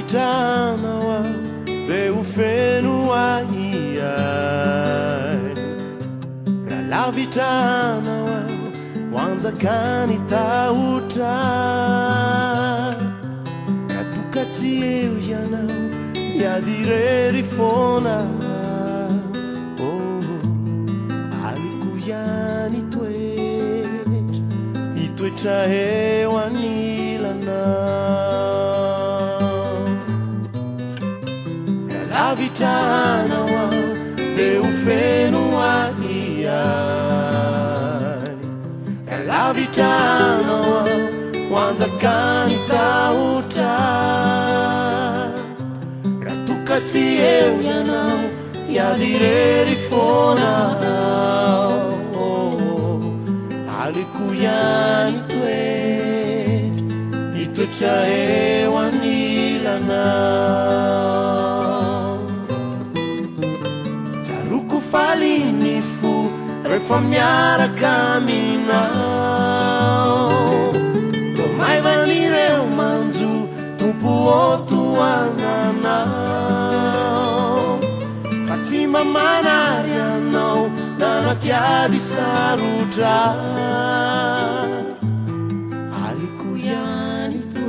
vitana wao deu fenu ai la vitana wao wanza kani tauta katukati yana ya dire rifona alikuyani twe chahe wanilana la vitana wa deu fenu ai la vitana wa wanza kani tauta ratukati yana ya dire rifona alikuyani twe chahe wanilana taruku falinifu refamnyara kamina domai vanire umanzu tupu otu anana Fatima manariano danatia di sarutra alikuyani twe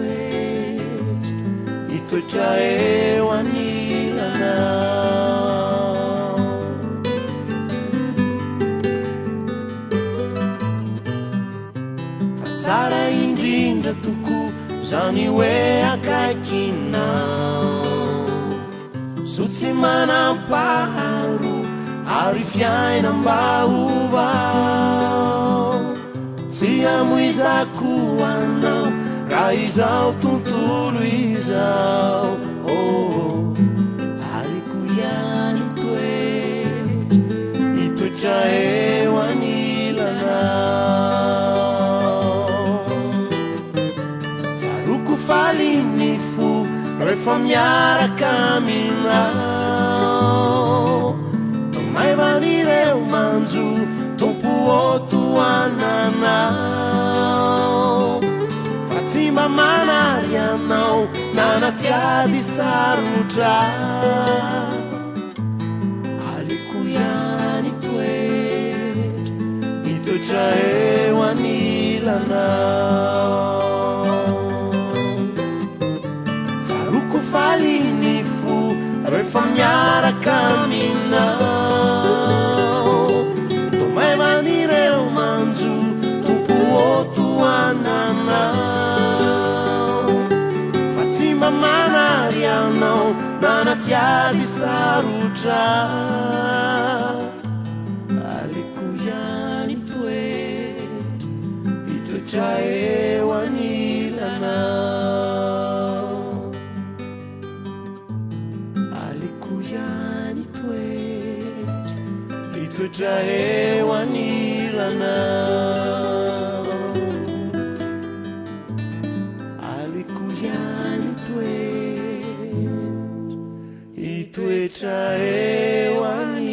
chahe wanilana Sara indinda tuku zaniwe akakina Sutsi mana paharu arifiai nambauva Tiamu izaku anau raizau tuntulu izau alikuyani twe chahe wanilana falinifu refamnyara kamina mai vanire umanzu tupu otu anana Fatima manariano nanatia di sarutra alikuyani twe chahe wanilana falinifu refamnyara kamina tomai vanire umanzu tupu otu anana Fatima manariano nanatia di sarutra alikuyani twe chahe wanilana twe chahe wanilana alikuyani twe chahe wanilana